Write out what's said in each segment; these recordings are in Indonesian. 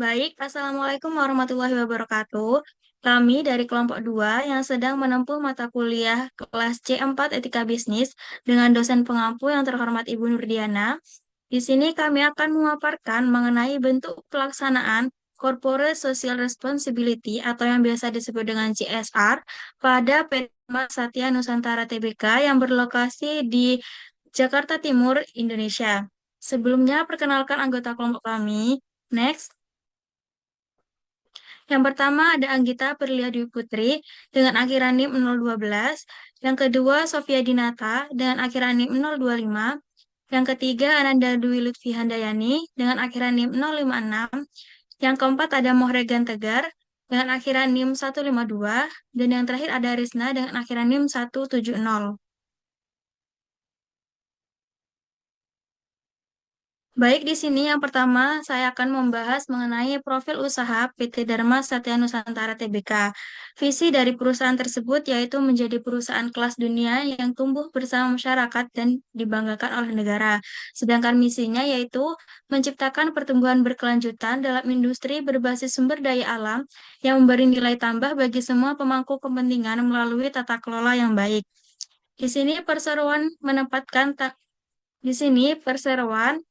Baik, Assalamualaikum warahmatullahi wabarakatuh. Kami dari kelompok 2 yang sedang menempuh mata kuliah kelas C4 Etika Bisnis dengan dosen pengampu yang terhormat Ibu Nurdiana. Di sini kami akan memaparkan mengenai bentuk pelaksanaan Corporate Social Responsibility atau yang biasa disebut dengan CSR pada PT Satya Nusantara Tbk yang berlokasi di Jakarta Timur, Indonesia. Sebelumnya, perkenalkan anggota kelompok kami. Next. Yang pertama ada Anggita Perlia Dwi Putri dengan akhiran NIM 012. Yang kedua Sofia Dinata dengan akhiran NIM 025. Yang ketiga Ananda Dwi Lutfi Handayani dengan akhiran NIM 056. Yang keempat ada Mohregan Tegar dengan akhiran NIM 152. Dan yang terakhir ada Risna dengan akhiran NIM 170. Baik, di sini yang pertama saya akan membahas mengenai profil usaha PT Dharma Satya Nusantara Tbk. Visi dari perusahaan tersebut yaitu menjadi perusahaan kelas dunia yang tumbuh bersama masyarakat dan dibanggakan oleh negara. Sedangkan misinya yaitu menciptakan pertumbuhan berkelanjutan dalam industri berbasis sumber daya alam yang memberi nilai tambah bagi semua pemangku kepentingan melalui tata kelola yang baik. Di sini perseroan menempatkan di sini perseroan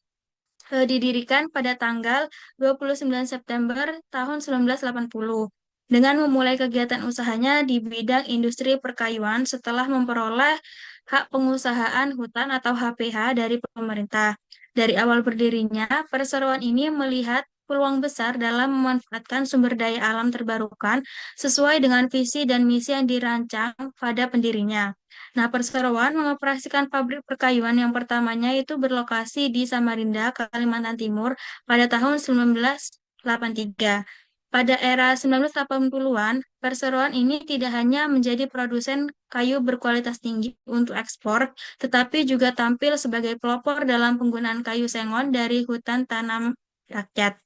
didirikan pada tanggal 29 September tahun 1980 dengan memulai kegiatan usahanya di bidang industri perkayuan setelah memperoleh hak pengusahaan hutan atau HPH dari pemerintah. Dari awal berdirinya, perseroan ini melihat peluang besar dalam memanfaatkan sumber daya alam terbarukan sesuai dengan visi dan misi yang dirancang pada pendirinya. Nah, perseroan mengoperasikan pabrik perkayuan yang pertamanya itu berlokasi di Samarinda, Kalimantan Timur pada tahun 1983. Pada era 1980-an, perseroan ini tidak hanya menjadi produsen kayu berkualitas tinggi untuk ekspor, tetapi juga tampil sebagai pelopor dalam penggunaan kayu sengon dari hutan tanam rakyat.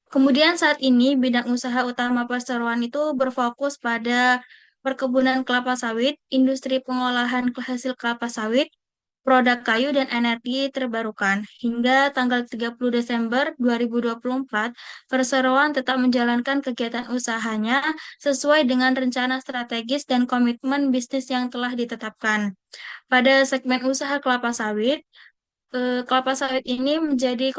Kemudian saat ini bidang usaha utama perseroan itu berfokus pada perkebunan kelapa sawit, industri pengolahan hasil kelapa sawit, produk kayu dan energi terbarukan. Hingga tanggal 30 Desember 2024, perseroan tetap menjalankan kegiatan usahanya sesuai dengan rencana strategis dan komitmen bisnis yang telah ditetapkan. Pada segmen usaha kelapa sawit ini menjadi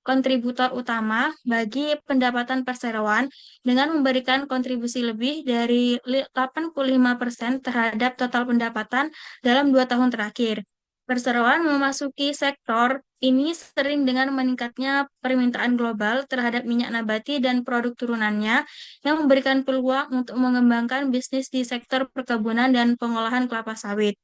kontributor utama bagi pendapatan perseroan dengan memberikan kontribusi lebih dari 85% terhadap total pendapatan dalam 2 tahun terakhir. Perseroan memasuki sektor ini sering dengan meningkatnya permintaan global terhadap minyak nabati dan produk turunannya yang memberikan peluang untuk mengembangkan bisnis di sektor perkebunan dan pengolahan kelapa sawit.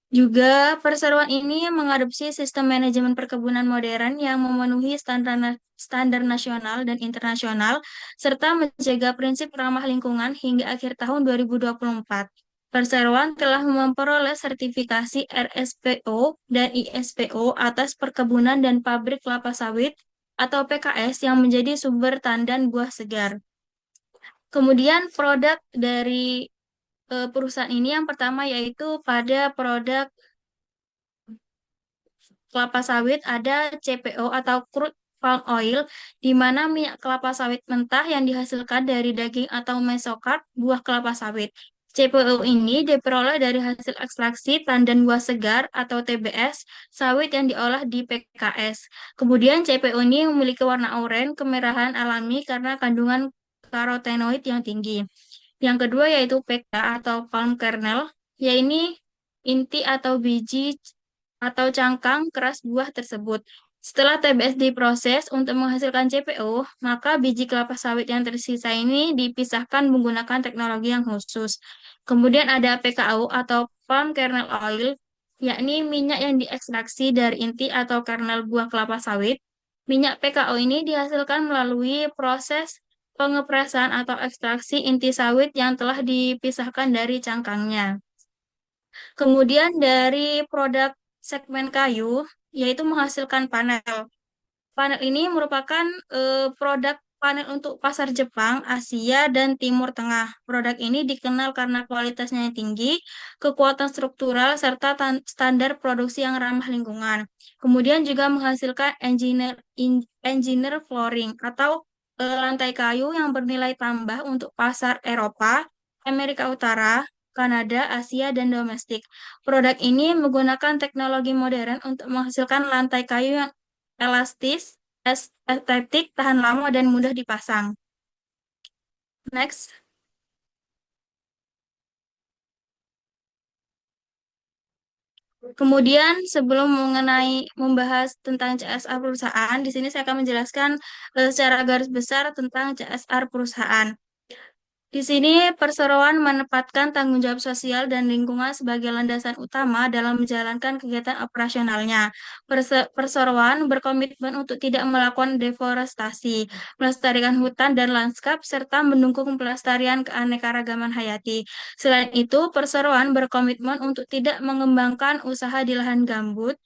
Juga perseroan ini mengadopsi sistem manajemen perkebunan modern yang memenuhi standar nasional dan internasional, serta menjaga prinsip ramah lingkungan hingga akhir tahun 2024. Perseroan telah memperoleh sertifikasi RSPO dan ISPO atas perkebunan dan pabrik kelapa sawit atau PKS yang menjadi sumber tandan buah segar. Kemudian produk dari perusahaan ini yang pertama yaitu pada produk kelapa sawit ada CPO atau crude palm oil, di mana minyak kelapa sawit mentah yang dihasilkan dari daging atau mesokarp buah kelapa sawit. CPO ini diperoleh dari hasil ekstraksi tandan buah segar atau TBS sawit yang diolah di PKS. Kemudian CPO ini memiliki warna oranye kemerahan alami karena kandungan karotenoid yang tinggi. Yang kedua yaitu PK atau palm kernel, yaitu inti atau biji atau cangkang keras buah tersebut. Setelah TBS diproses untuk menghasilkan CPO, maka biji kelapa sawit yang tersisa ini dipisahkan menggunakan teknologi yang khusus. Kemudian ada PKO atau palm kernel oil, yakni minyak yang diekstraksi dari inti atau kernel buah kelapa sawit. Minyak PKO ini dihasilkan melalui proses pengepresan atau ekstraksi inti sawit yang telah dipisahkan dari cangkangnya. Kemudian dari produk segmen kayu, yaitu menghasilkan panel. Panel ini merupakan produk panel untuk pasar Jepang, Asia, dan Timur Tengah. Produk ini dikenal karena kualitasnya yang tinggi, kekuatan struktural, serta standar produksi yang ramah lingkungan. Kemudian juga menghasilkan engineer flooring atau lantai kayu yang bernilai tambah untuk pasar Eropa, Amerika Utara, Kanada, Asia, dan domestik. Produk ini menggunakan teknologi modern untuk menghasilkan lantai kayu yang elastis, estetik, tahan lama, dan mudah dipasang. Next. Kemudian sebelum membahas tentang CSR perusahaan, di sini saya akan menjelaskan secara garis besar tentang CSR perusahaan. Di sini perseroan menempatkan tanggung jawab sosial dan lingkungan sebagai landasan utama dalam menjalankan kegiatan operasionalnya. Perseroan berkomitmen untuk tidak melakukan deforestasi, melestarikan hutan dan lanskap, serta mendukung pelestarian keanekaragaman hayati. Selain itu, perseroan berkomitmen untuk tidak mengembangkan usaha di lahan gambut,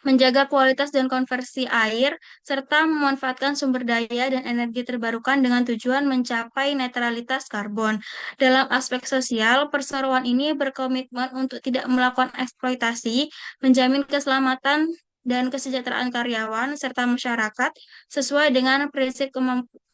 menjaga kualitas dan konversi air, serta memanfaatkan sumber daya dan energi terbarukan dengan tujuan mencapai netralitas karbon. Dalam aspek sosial, perseroan ini berkomitmen untuk tidak melakukan eksploitasi, menjamin keselamatan dan kesejahteraan karyawan serta masyarakat sesuai dengan prinsip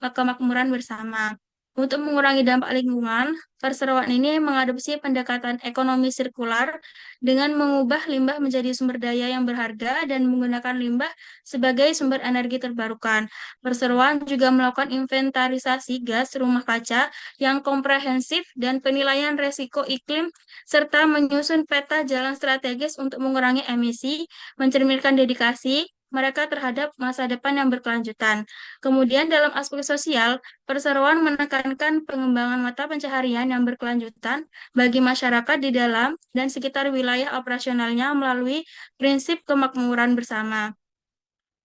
kemakmuran bersama. Untuk mengurangi dampak lingkungan, perseroan ini mengadopsi pendekatan ekonomi sirkular dengan mengubah limbah menjadi sumber daya yang berharga dan menggunakan limbah sebagai sumber energi terbarukan. Perseroan juga melakukan inventarisasi gas rumah kaca yang komprehensif dan penilaian resiko iklim serta menyusun peta jalan strategis untuk mengurangi emisi, mencerminkan dedikasi mereka terhadap masa depan yang berkelanjutan. Kemudian dalam aspek sosial, perseroan menekankan pengembangan mata pencaharian yang berkelanjutan bagi masyarakat di dalam dan sekitar wilayah operasionalnya melalui prinsip kemakmuran bersama.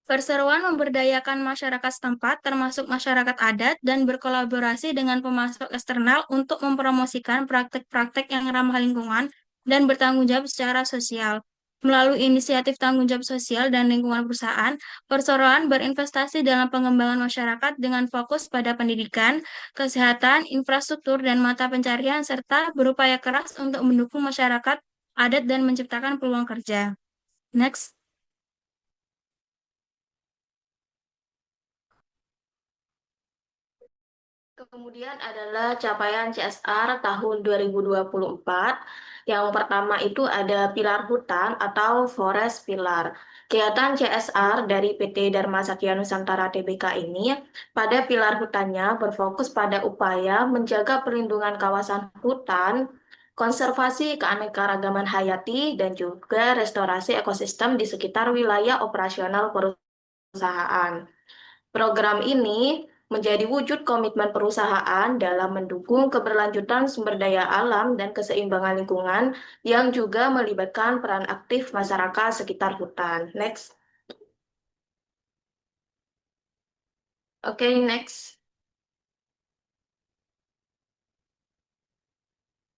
Perseroan memberdayakan masyarakat setempat, termasuk masyarakat adat, dan berkolaborasi dengan pemasok eksternal untuk mempromosikan praktek-praktek yang ramah lingkungan dan bertanggung jawab secara sosial. Melalui inisiatif tanggung jawab sosial dan lingkungan perusahaan, perseroan berinvestasi dalam pengembangan masyarakat dengan fokus pada pendidikan, kesehatan, infrastruktur, dan mata pencarian, serta berupaya keras untuk mendukung masyarakat adat dan menciptakan peluang kerja. Next. Kemudian adalah capaian CSR tahun 2024. Yang pertama itu ada pilar hutan atau forest pilar. Kegiatan CSR dari PT Dharma Satya Nusantara Tbk ini pada pilar hutannya berfokus pada upaya menjaga perlindungan kawasan hutan, konservasi keanekaragaman hayati, dan juga restorasi ekosistem di sekitar wilayah operasional perusahaan. Program ini menjadi wujud komitmen perusahaan dalam mendukung keberlanjutan sumber daya alam dan keseimbangan lingkungan yang juga melibatkan peran aktif masyarakat sekitar hutan. Next. Oke, next.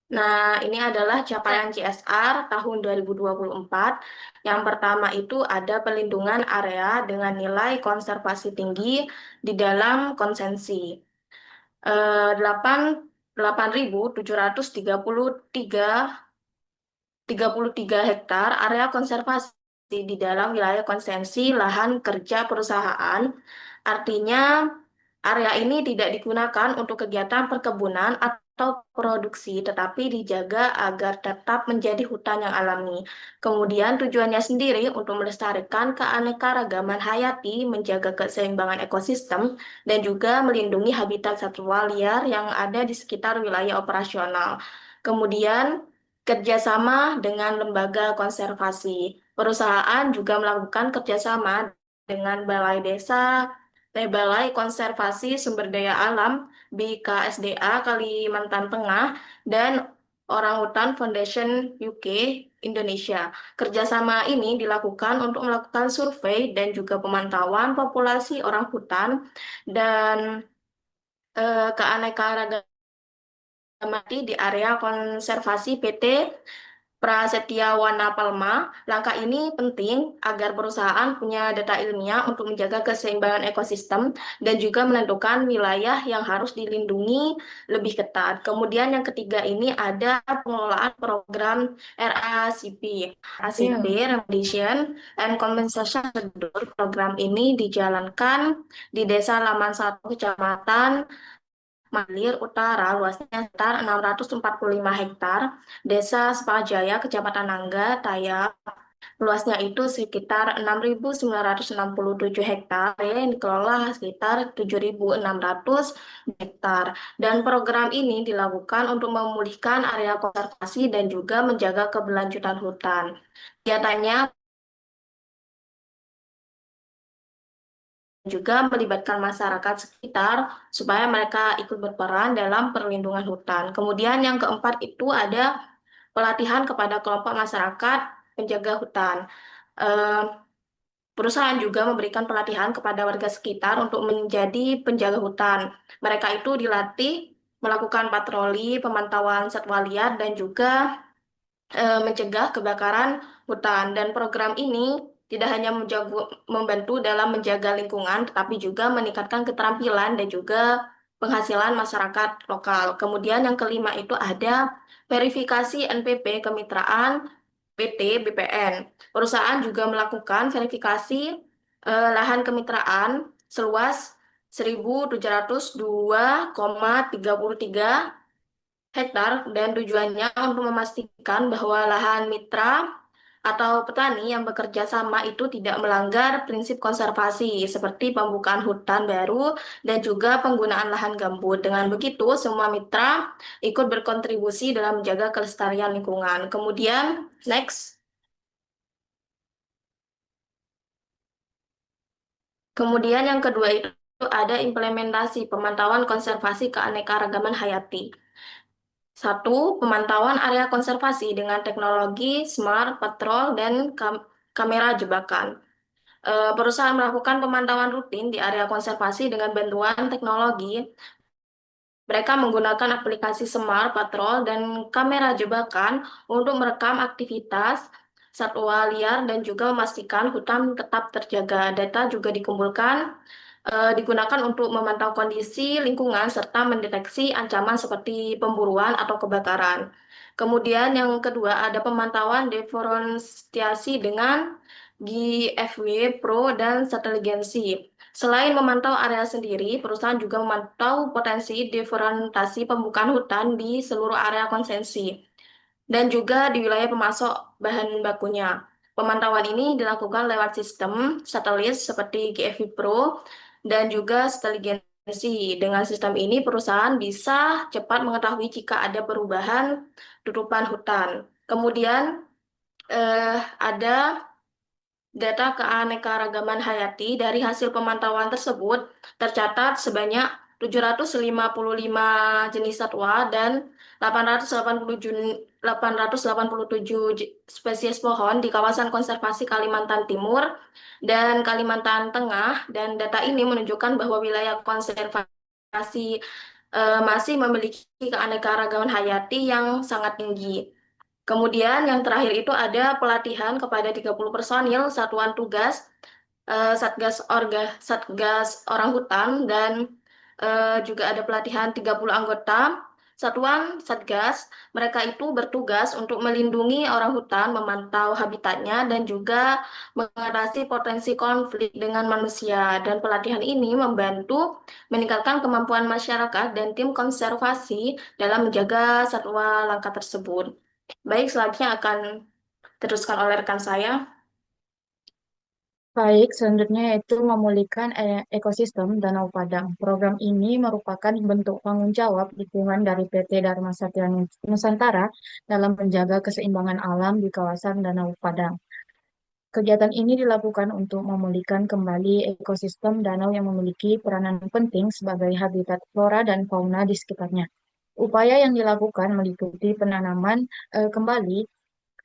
Nah, ini adalah capaian CSR tahun 2024. Yang pertama itu ada pelindungan area dengan nilai konservasi tinggi di dalam konsensi. 8.733 hektar area konservasi di dalam wilayah konsensi lahan kerja perusahaan. Artinya area ini tidak digunakan untuk kegiatan perkebunan atau produksi, tetapi dijaga agar tetap menjadi hutan yang alami. Kemudian tujuannya sendiri untuk melestarikan keanekaragaman hayati, menjaga keseimbangan ekosistem, dan juga melindungi habitat satwa liar yang ada di sekitar wilayah operasional. Kemudian kerjasama dengan lembaga konservasi. Perusahaan juga melakukan kerjasama dengan Balai Desa, Balai Konservasi Sumber Daya Alam BKSDA Kalimantan Tengah, dan Orangutan Foundation UK Indonesia. Kerjasama ini dilakukan untuk melakukan survei dan juga pemantauan populasi orang hutan dan keanekaragaman di area konservasi PT Prasetya Wana Palma. Langkah ini penting agar perusahaan punya data ilmiah untuk menjaga keseimbangan ekosistem dan juga menentukan wilayah yang harus dilindungi lebih ketat. Kemudian yang ketiga ini ada pengelolaan program RACP. RACP, Iya. Remediation and Compensation Procedure. Program ini dijalankan di Desa Laman 1, Kecamatan Malir Utara, luasnya sekitar 645 hektar. Desa Sepajaya, Kecamatan Nangga, Tayap, luasnya itu sekitar 6.967 hektar, yang dikelola sekitar 7.600 hektar. Dan program ini dilakukan untuk memulihkan area konservasi dan juga menjaga keberlanjutan hutan. Kegiatannya juga melibatkan masyarakat sekitar supaya mereka ikut berperan dalam perlindungan hutan. Kemudian yang keempat itu ada pelatihan kepada kelompok masyarakat penjaga hutan. Eh, Perusahaan juga memberikan pelatihan kepada warga sekitar untuk menjadi penjaga hutan. Mereka itu dilatih melakukan patroli, pemantauan satwa liar, dan juga mencegah kebakaran hutan. Dan program ini tidak hanya membantu dalam menjaga lingkungan, tetapi juga meningkatkan keterampilan dan juga penghasilan masyarakat lokal. Kemudian yang kelima itu ada verifikasi NPP kemitraan PT BPN. Perusahaan juga melakukan verifikasi lahan kemitraan seluas 1.702,33 hektar dan tujuannya untuk memastikan bahwa lahan mitra atau petani yang bekerja sama itu tidak melanggar prinsip konservasi seperti pembukaan hutan baru dan juga penggunaan lahan gambut. Dengan begitu, semua mitra ikut berkontribusi dalam menjaga kelestarian lingkungan. Kemudian, next. Kemudian yang kedua itu ada implementasi pemantauan konservasi keanekaragaman hayati. Satu, pemantauan area konservasi dengan teknologi Smart Patrol dan kamera jebakan. Perusahaan melakukan pemantauan rutin di area konservasi dengan bantuan teknologi. Mereka menggunakan aplikasi Smart Patrol dan kamera jebakan untuk merekam aktivitas satwa liar dan juga memastikan hutan tetap terjaga. Data juga digunakan untuk memantau kondisi lingkungan serta mendeteksi ancaman seperti pemburuan atau kebakaran. Kemudian yang kedua ada pemantauan deforestasi dengan GFW Pro dan Sateligensi. Selain memantau area sendiri, perusahaan juga memantau potensi deforestasi pembukaan hutan di seluruh area konsensi dan juga di wilayah pemasok bahan bakunya. Pemantauan ini dilakukan lewat sistem satelit seperti GFV Pro dan juga Steligency. Dengan sistem ini, perusahaan bisa cepat mengetahui jika ada perubahan tutupan hutan. Kemudian ada data keanekaragaman hayati. Dari hasil pemantauan tersebut tercatat sebanyak 755 jenis satwa dan 887 spesies pohon di kawasan konservasi Kalimantan Timur dan Kalimantan Tengah, dan data ini menunjukkan bahwa wilayah konservasi masih memiliki keanekaragaman hayati yang sangat tinggi. Kemudian yang terakhir itu ada pelatihan kepada 30 personil satuan tugas Satgas Orang Hutan, dan juga ada pelatihan 30 anggota satuan Satgas. Mereka itu bertugas untuk melindungi orang hutan, memantau habitatnya dan juga mengatasi potensi konflik dengan manusia. Dan pelatihan ini membantu meningkatkan kemampuan masyarakat dan tim konservasi dalam menjaga satwa langka tersebut. Baik, selanjutnya akan teruskan oleh rekan saya. Baik, selanjutnya yaitu memulihkan ekosistem Danau Padang. Program ini merupakan bentuk tanggung jawab lingkungan dari PT Dharma Satya Nusantara dalam menjaga keseimbangan alam di kawasan Danau Padang. Kegiatan ini dilakukan untuk memulihkan kembali ekosistem danau yang memiliki peranan penting sebagai habitat flora dan fauna di sekitarnya. Upaya yang dilakukan meliputi penanaman kembali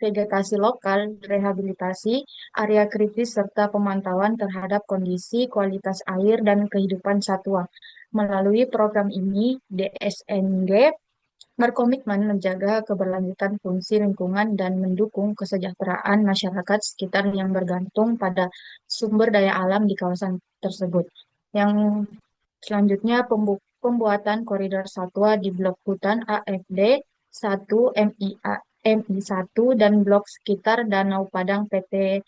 vegetasi lokal, rehabilitasi area kritis, serta pemantauan terhadap kondisi kualitas air dan kehidupan satwa. Melalui program ini, DSNG berkomitmen menjaga keberlanjutan fungsi lingkungan dan mendukung kesejahteraan masyarakat sekitar yang bergantung pada sumber daya alam di kawasan tersebut. Yang selanjutnya pembuatan koridor satwa di blok hutan AFD 1 MI 1 dan blok sekitar Danau Padang PT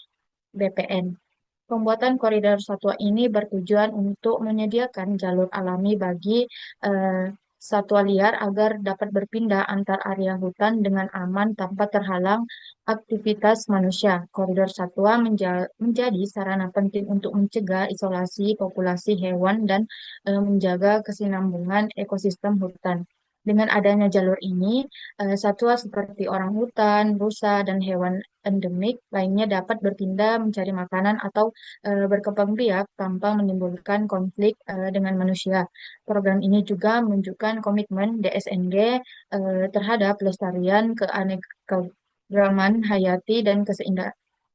BPN. Pembuatan koridor satwa ini bertujuan untuk menyediakan jalur alami bagi eh, satwa liar agar dapat berpindah antar area hutan dengan aman tanpa terhalang aktivitas manusia. Koridor satwa menjadi sarana penting untuk mencegah isolasi populasi hewan dan menjaga kesinambungan ekosistem hutan. Dengan adanya jalur ini, satwa seperti orang hutan, rusa, dan hewan endemik lainnya dapat berpindah mencari makanan atau berkembang biak tanpa menimbulkan konflik dengan manusia. Program ini juga menunjukkan komitmen DSNG terhadap pelestarian keanekaragaman hayati dan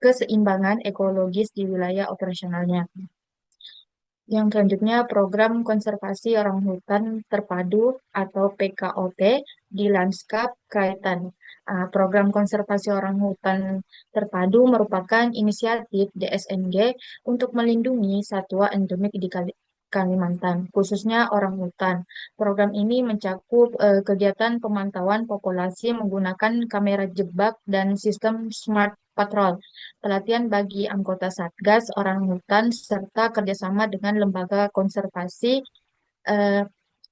keseimbangan ekologis di wilayah operasionalnya. Yang selanjutnya program konservasi orang hutan terpadu atau PKOT di lanskap kaitan. Program konservasi orang hutan terpadu merupakan inisiatif DSNG untuk melindungi satwa endemik di Kalimantan, khususnya orang hutan. Program ini mencakup kegiatan pemantauan populasi menggunakan kamera jebak dan sistem smart patrol, pelatihan bagi anggota Satgas orang hutan, serta kerjasama dengan lembaga konservasi eh,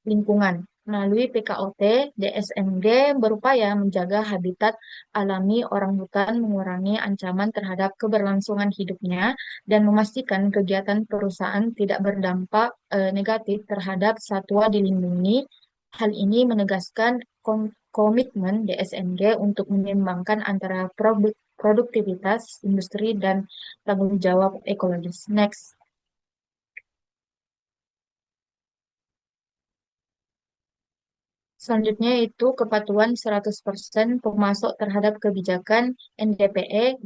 lingkungan. Melalui PKOT, DSNG berupaya menjaga habitat alami orang hutan, mengurangi ancaman terhadap keberlangsungan hidupnya, dan memastikan kegiatan perusahaan tidak berdampak negatif terhadap satwa dilindungi. Hal ini menegaskan komitmen DSNG untuk menyeimbangkan antara produktivitas industri dan tanggung jawab ekologis. Next. Selanjutnya itu kepatuhan 100% pemasok terhadap kebijakan NDPE,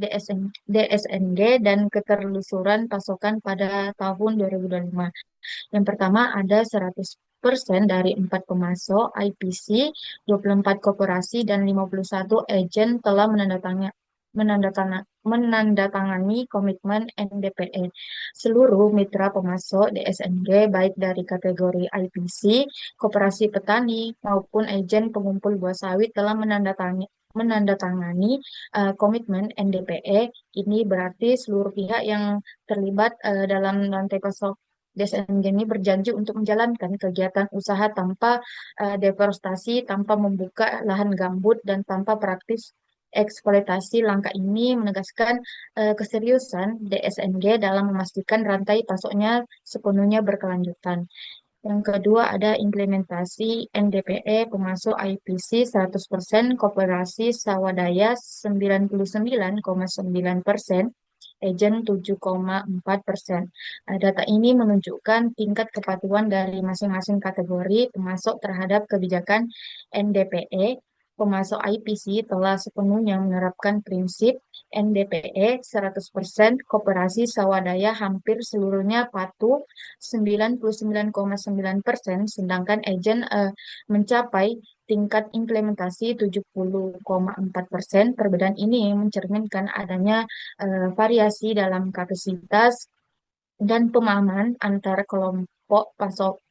DSNG, dan keterlusuran pasokan pada tahun 2025. Yang pertama ada 100% dari 4 pemasok IPC, 24 koperasi, dan 51 agen telah menandatangani komitmen NDPE. Seluruh mitra pemasok DSNG baik dari kategori IPC, koperasi petani, maupun agen pengumpul buah sawit telah menandatangani komitmen NDPE. Ini berarti seluruh pihak yang terlibat dalam rantai pasok DSNG ini berjanji untuk menjalankan kegiatan usaha tanpa deforestasi, tanpa membuka lahan gambut, dan tanpa praktis eksploitasi. Langkah ini menegaskan keseriusan DSNG dalam memastikan rantai pasoknya sepenuhnya berkelanjutan. Yang kedua ada implementasi NDPE pemasok IPC 100%, koperasi swadaya 99,9%, agen 7,4%. Data ini menunjukkan tingkat kepatuhan dari masing-masing kategori pemasok terhadap kebijakan NDPE. Pemasok IPC telah sepenuhnya menerapkan prinsip NDPE 100%, koperasi swadaya hampir seluruhnya patuh 99,9%, sedangkan agen mencapai tingkat implementasi 70,4%. Perbedaan ini mencerminkan adanya variasi dalam kapasitas dan pemahaman antar kelompok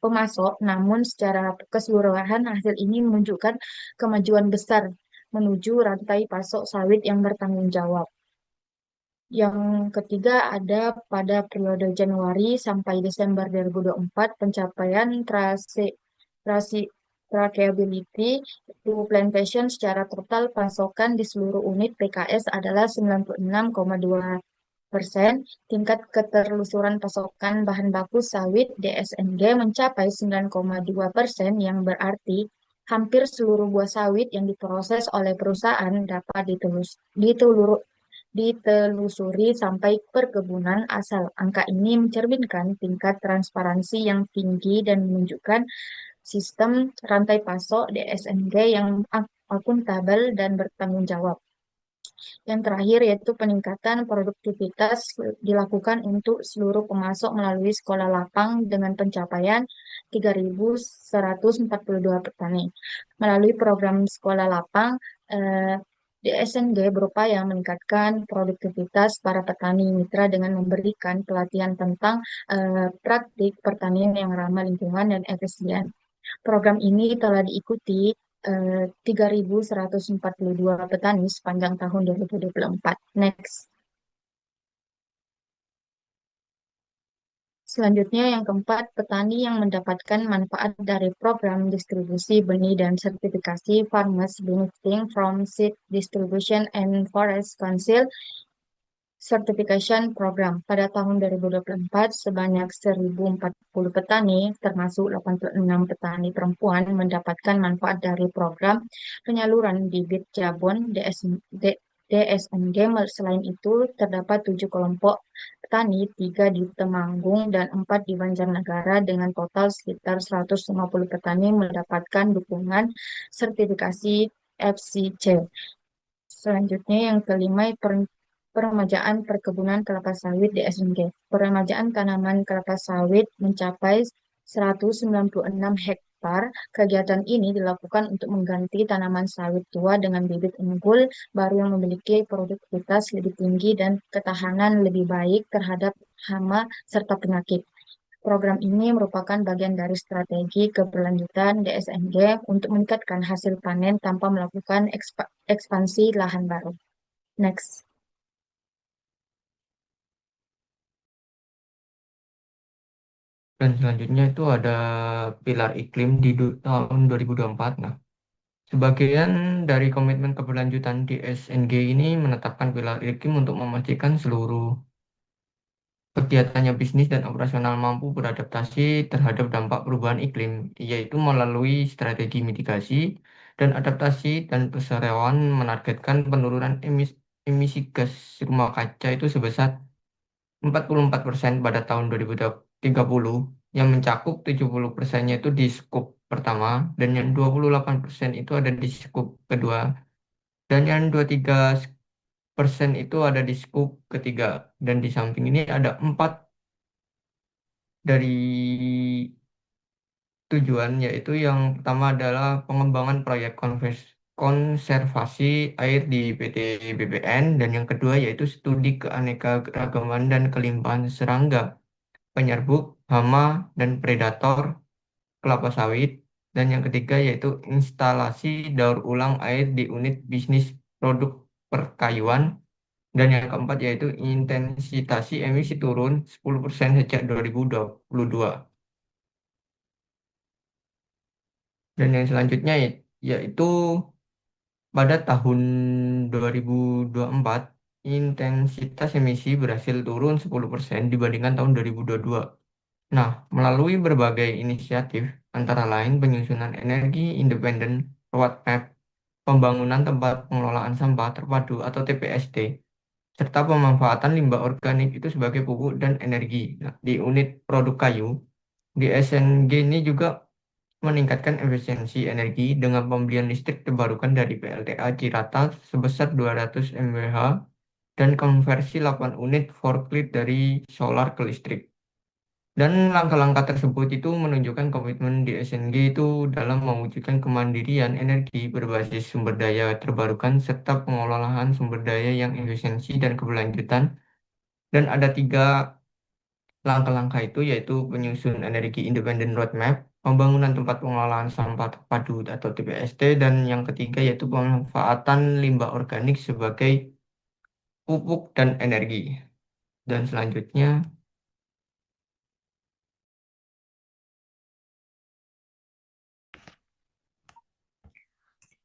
pemasok, namun secara keseluruhan hasil ini menunjukkan kemajuan besar menuju rantai pasok sawit yang bertanggung jawab. Yang ketiga ada pada periode Januari sampai Desember 2024 pencapaian traceability to plantation secara total pasokan di seluruh unit PKS adalah 96,2%. Tingkat keterlusuran pasokan bahan baku sawit DSNG mencapai 9,2%, yang berarti hampir seluruh buah sawit yang diproses oleh perusahaan dapat ditelusuri sampai perkebunan asal. Angka ini mencerminkan tingkat transparansi yang tinggi dan menunjukkan sistem rantai pasok DSNG yang akuntabel dan bertanggung jawab. Yang terakhir yaitu peningkatan produktivitas dilakukan untuk seluruh pemasok melalui sekolah lapang dengan pencapaian 3.142 petani. Melalui program sekolah lapang, DSNG berupaya meningkatkan produktivitas para petani mitra dengan memberikan pelatihan tentang praktik pertanian yang ramah lingkungan dan efisien. Program ini telah diikuti 3.142 petani sepanjang tahun 2024. Next. Selanjutnya yang keempat, petani yang mendapatkan manfaat dari program distribusi benih dan sertifikasi Farmers Benefiting from Seed Distribution and Forest Council Certification Program. Pada tahun 2024, sebanyak 1.040 petani, termasuk 86 petani perempuan, mendapatkan manfaat dari program penyaluran bibit jabon DSNG. Selain itu, terdapat 7 kelompok petani, 3 di Temanggung dan 4 di Banjarnegara, dengan total sekitar 150 petani mendapatkan dukungan sertifikasi FCC. Selanjutnya yang kelima, peremajaan perkebunan kelapa sawit di SNG. Peremajaan tanaman kelapa sawit mencapai 196 hektar. Kegiatan ini dilakukan untuk mengganti tanaman sawit tua dengan bibit unggul baru yang memiliki produktivitas lebih tinggi dan ketahanan lebih baik terhadap hama serta penyakit. Program ini merupakan bagian dari strategi keberlanjutan DSNG untuk meningkatkan hasil panen tanpa melakukan ekspansi lahan baru. Next. Dan selanjutnya itu ada pilar iklim di tahun 2024. Nah, sebagian dari komitmen keberlanjutan di SNG ini menetapkan pilar iklim untuk memastikan seluruh kegiatannya bisnis dan operasional mampu beradaptasi terhadap dampak perubahan iklim, yaitu melalui strategi mitigasi dan adaptasi dan perseroan menargetkan penurunan emisi gas rumah kaca itu sebesar 44% pada tahun 2030, yang mencakup 70%-nya itu di skop pertama, dan yang 28% itu ada di skop kedua, dan yang 23% itu ada di skop ketiga. Dan di samping ini ada 4 dari tujuan, yaitu yang pertama adalah pengembangan proyek konservasi air di PT BPN, dan yang kedua yaitu studi keanekaragaman dan kelimpahan serangga, penyerbuk, hama, dan predator kelapa sawit. Dan yang ketiga yaitu instalasi daur ulang air di unit bisnis produk perkayuan. Dan yang keempat yaitu intensitas emisi turun 10% sejak 2022. Dan yang selanjutnya yaitu pada tahun 2024, intensitas emisi berhasil turun 10% dibandingkan tahun 2022. Nah, melalui berbagai inisiatif, antara lain penyusunan energi independen, roadmap, pembangunan tempat pengelolaan sampah terpadu atau TPST, serta pemanfaatan limbah organik itu sebagai pupuk dan energi. Nah, di unit produk kayu, di SNG ini juga meningkatkan efisiensi energi dengan pembelian listrik terbarukan dari PLTA Cirata sebesar 200 MWh dan konversi 8 unit forklift dari solar ke listrik. Dan langkah-langkah tersebut itu menunjukkan komitmen di SNG itu dalam mewujudkan kemandirian energi berbasis sumber daya terbarukan serta pengelolaan sumber daya yang efisiensi dan keberlanjutan. Dan ada 3 langkah-langkah itu, yaitu penyusun energi independen roadmap, pembangunan tempat pengelolaan sampah terpadu atau TPST, dan yang ketiga yaitu pemanfaatan limbah organik sebagai pupuk dan energi. Dan selanjutnya,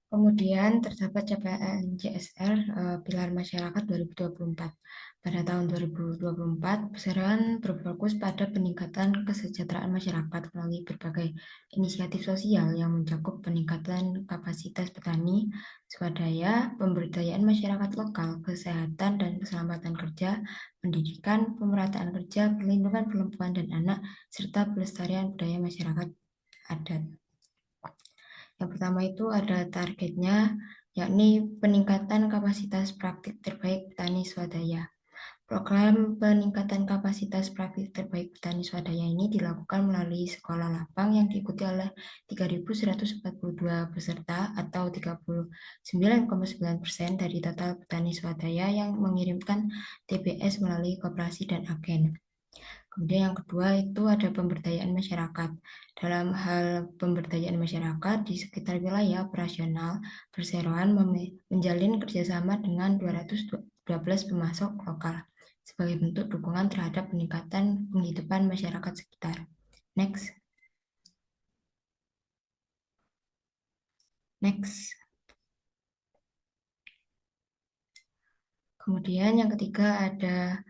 Kemudian terdapat capaian CSR Pilar Masyarakat 2024. Pada tahun 2024, perseroan berfokus pada peningkatan kesejahteraan masyarakat melalui berbagai inisiatif sosial yang mencakup peningkatan kapasitas petani, swadaya, pemberdayaan masyarakat lokal, kesehatan dan keselamatan kerja, pendidikan, pemerataan kerja, perlindungan perempuan dan anak, serta pelestarian budaya masyarakat adat. Yang pertama itu ada targetnya, yakni peningkatan kapasitas praktik terbaik petani swadaya. Program peningkatan kapasitas praktik terbaik petani swadaya ini dilakukan melalui sekolah lapang yang diikuti oleh 3.142 peserta atau 39,9% dari total petani swadaya yang mengirimkan TBS melalui koperasi dan agen. Kemudian yang kedua itu ada pemberdayaan masyarakat. Dalam hal pemberdayaan masyarakat di sekitar wilayah operasional, perseroan menjalin kerjasama dengan 212 pemasok lokal sebagai bentuk dukungan terhadap peningkatan penghidupan masyarakat sekitar. Next. Kemudian yang ketiga ada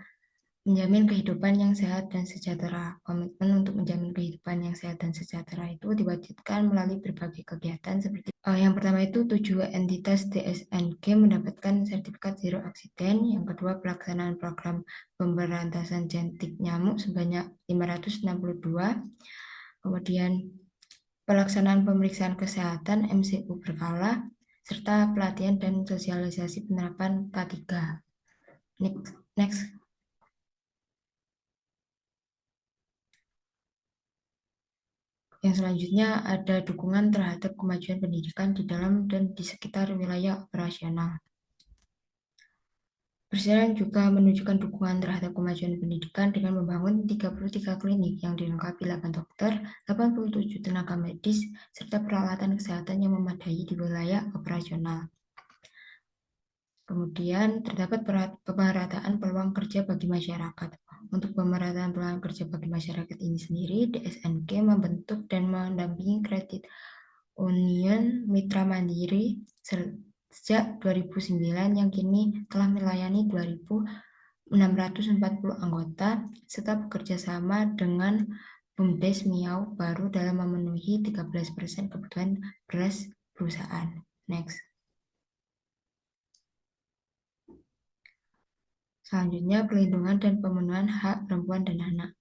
menjamin kehidupan yang sehat dan sejahtera. Komitmen untuk menjamin kehidupan yang sehat dan sejahtera itu diwajibkan melalui berbagai kegiatan seperti yang pertama itu 7 entitas DSNG mendapatkan sertifikat zero accident. Yang kedua pelaksanaan program pemberantasan jentik nyamuk sebanyak 562. Kemudian pelaksanaan pemeriksaan kesehatan MCU berkala serta pelatihan dan sosialisasi penerapan K3. Next. Yang selanjutnya ada dukungan terhadap kemajuan pendidikan di dalam dan di sekitar wilayah operasional. Perseroan juga menunjukkan dukungan terhadap kemajuan pendidikan dengan membangun 33 klinik yang dilengkapi 8 dokter, 87 tenaga medis, serta peralatan kesehatan yang memadai di wilayah operasional. Kemudian terdapat pemerataan peluang kerja bagi masyarakat. Untuk pemerataan peluang kerja bagi masyarakat ini sendiri, DSNG membentuk dan mendampingi kredit union mitra mandiri sejak 2009 yang kini telah melayani 2.640 anggota serta bekerja sama dengan BUMDes Miau baru dalam memenuhi 13% kebutuhan beras perusahaan. Next. Selanjutnya, pelindungan dan pemenuhan hak perempuan dan anak.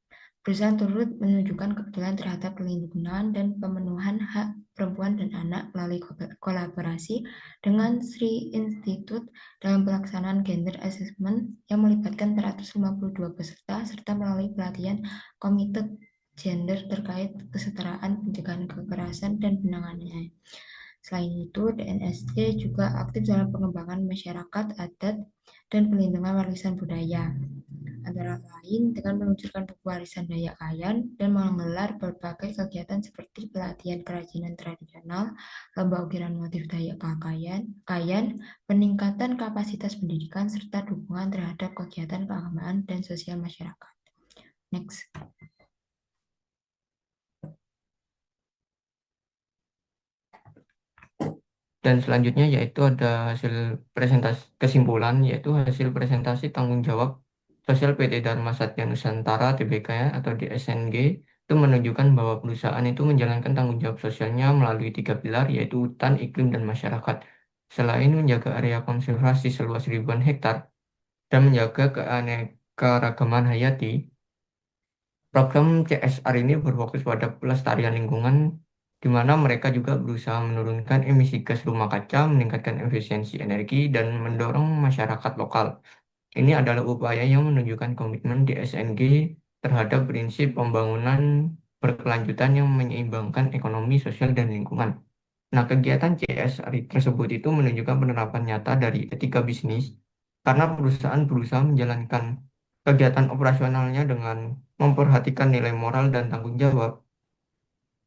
Perusahaan turut menunjukkan kepedulian terhadap pelindungan dan pemenuhan hak perempuan dan anak melalui kolaborasi dengan Sri Institute dalam pelaksanaan gender assessment yang melibatkan 452 peserta serta melalui pelatihan komite gender terkait kesetaraan, pencegahan kekerasan, dan penanganannya. Selain itu, DNSC juga aktif dalam pengembangan masyarakat adat dan pelindungan warisan budaya, antara lain dengan meluncurkan buku warisan Dayak Kayan dan menggelar berbagai kegiatan seperti pelatihan kerajinan tradisional, lomba ukiran motif Dayak Kayan, peningkatan kapasitas pendidikan, serta dukungan terhadap kegiatan keagamaan dan sosial masyarakat. Next. Dan selanjutnya yaitu ada hasil presentasi kesimpulan, yaitu hasil presentasi tanggung jawab sosial PT Dharma Satya Nusantara Tbk ya, atau DSNG itu menunjukkan bahwa perusahaan itu menjalankan tanggung jawab sosialnya melalui 3 pilar, yaitu hutan, iklim, dan masyarakat. Selain menjaga area konservasi seluas ribuan hektar dan menjaga keanekaragaman hayati, program CSR ini berfokus pada pelestarian lingkungan, di mana mereka juga berusaha menurunkan emisi gas rumah kaca, meningkatkan efisiensi energi, dan mendorong masyarakat lokal. Ini adalah upaya yang menunjukkan komitmen DSNG terhadap prinsip pembangunan berkelanjutan yang menyeimbangkan ekonomi, sosial, dan lingkungan. Nah, kegiatan CSR tersebut itu menunjukkan penerapan nyata dari etika bisnis, karena perusahaan berusaha menjalankan kegiatan operasionalnya dengan memperhatikan nilai moral dan tanggung jawab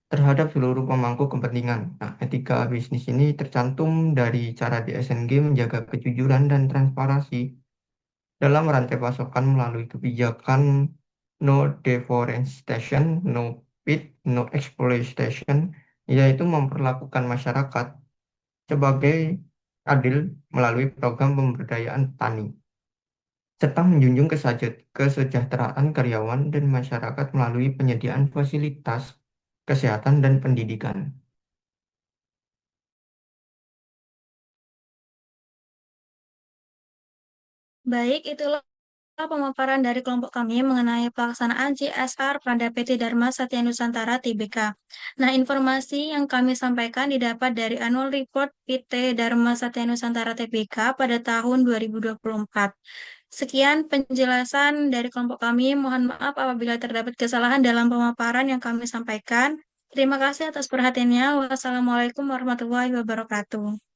terhadap seluruh pemangku kepentingan. Nah, etika bisnis ini tercantum dari cara DSNG menjaga kejujuran dan transparansi dalam rantai pasokan melalui kebijakan no deforestation, no pit, no exploitation, yaitu memperlakukan masyarakat sebagai adil melalui program pemberdayaan petani, serta menjunjung kesejahteraan karyawan dan masyarakat melalui penyediaan fasilitas kesehatan dan pendidikan. Baik, itulah pemaparan dari kelompok kami mengenai pelaksanaan CSR pada PT Dharma Satya Nusantara Tbk. Nah, informasi yang kami sampaikan didapat dari Annual Report PT Dharma Satya Nusantara Tbk pada tahun 2024. Sekian penjelasan dari kelompok kami. Mohon maaf apabila terdapat kesalahan dalam pemaparan yang kami sampaikan. Terima kasih atas perhatiannya. Wassalamualaikum warahmatullahi wabarakatuh.